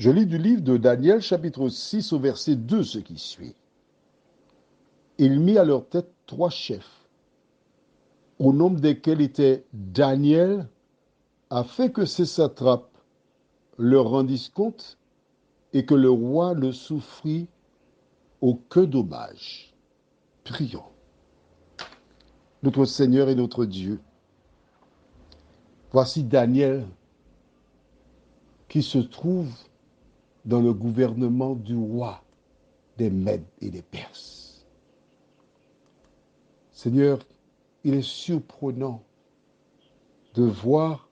Je lis du livre de Daniel, chapitre 6, au verset 2, ce qui suit. Il mit à leur tête 3 chefs, au nombre desquels était Daniel, afin que ces satrapes leur rendissent compte et que le roi ne souffrit aucun dommage. Prions. Notre Seigneur et notre Dieu, voici Daniel qui se trouve dans le gouvernement du roi des Mèdes et des Perses. Seigneur, il est surprenant de voir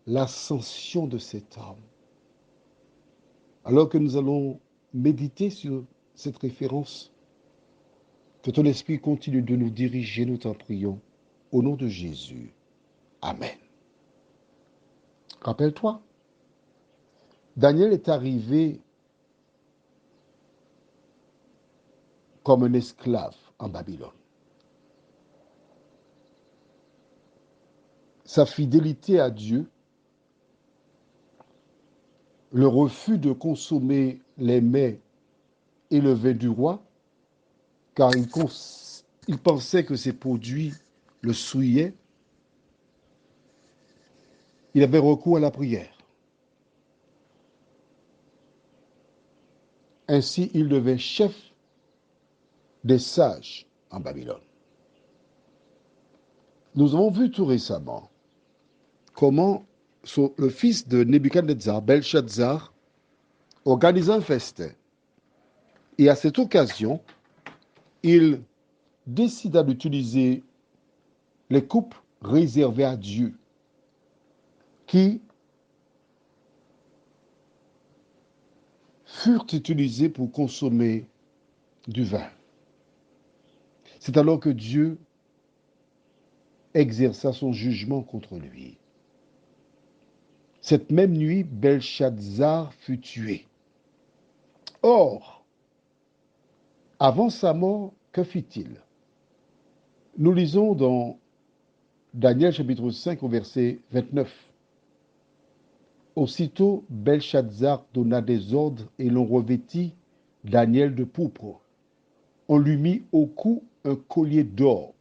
l'ascension de cet homme. Alors que nous allons méditer sur cette référence, que ton esprit continue de nous diriger, nous t'en prions, au nom de Jésus. Amen. Rappelle-toi, Daniel est arrivé comme un esclave en Babylone. Sa fidélité à Dieu, le refus de consommer les mets et le vin du roi, car il pensait que ces produits le souillaient, il avait recours à la prière. Ainsi, il devint chef des sages en Babylone. Nous avons vu tout récemment comment le fils de Nebuchadnezzar, Belshazzar, organisa un festin. Et à cette occasion, il décida d'utiliser les coupes réservées à Dieu, qui furent utilisées pour consommer du vin. C'est alors que Dieu exerça son jugement contre lui. Cette même nuit, Belshazzar fut tué. Or, avant sa mort, que fit-il? Nous lisons dans Daniel chapitre 5 au verset 29. Aussitôt, Belshazzar donna des ordres et l'on revêtit Daniel de pourpre. On lui mit au cou un collier d'or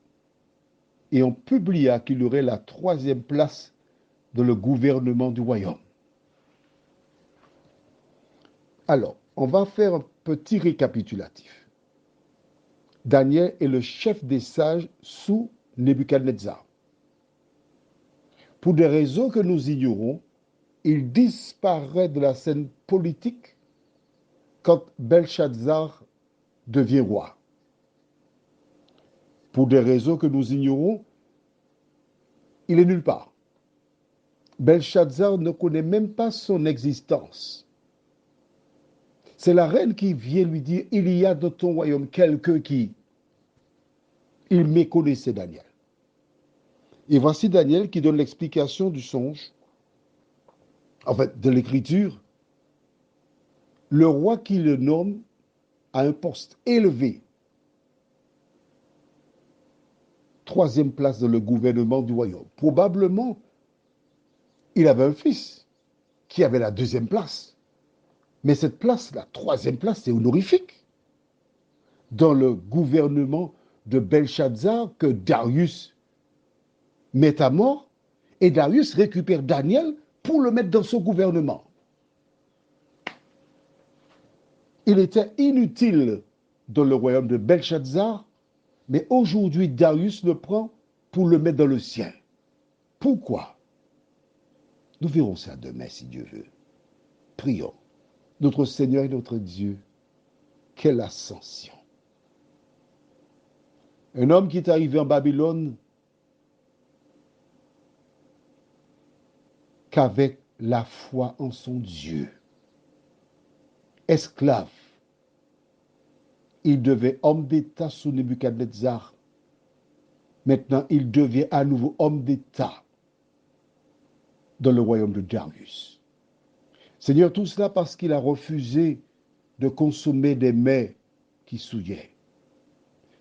et on publia qu'il aurait la 3e place dans le gouvernement du royaume. Alors, on va faire un petit récapitulatif. Daniel est le chef des sages sous Nebuchadnezzar. Pour des raisons que nous ignorons, il disparaît de la scène politique quand Belshazzar devient roi. Pour des raisons que nous ignorons, il est nulle part. Belshazzar ne connaît même pas son existence. C'est la reine qui vient lui dire, il y a dans ton royaume quelqu'un qui... Il méconnaissait Daniel. Et voici Daniel qui donne l'explication du songe, en fait, de l'écriture. Le roi qui le nomme à un poste élevé, 3e place dans le gouvernement du royaume. Probablement, il avait un fils qui avait la 2e place. Mais cette place, la 3e place, c'est honorifique. Dans le gouvernement de Belshazzar que Darius met à mort, et Darius récupère Daniel pour le mettre dans son gouvernement. Il était inutile dans le royaume de Belshazzar, mais aujourd'hui Darius le prend pour le mettre dans le sien. Pourquoi? Nous verrons ça demain si Dieu veut. Prions. Notre Seigneur et notre Dieu, quelle ascension! Un homme qui est arrivé en Babylone qu'avec la foi en son Dieu. Esclave, il devait homme d'État sous Nebuchadnezzar. Maintenant, il devient à nouveau homme d'État dans le royaume de Darius. Seigneur, tout cela parce qu'il a refusé de consommer des mets qui souillaient.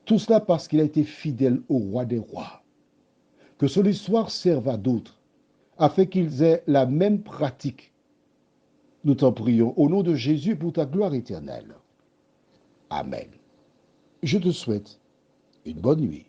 Tout cela parce qu'il a été fidèle au roi des rois. Que son histoire serve à d'autres, afin qu'ils aient la même pratique Nous t'en prions au nom de Jésus pour ta gloire éternelle. Amen. Je te souhaite une bonne nuit.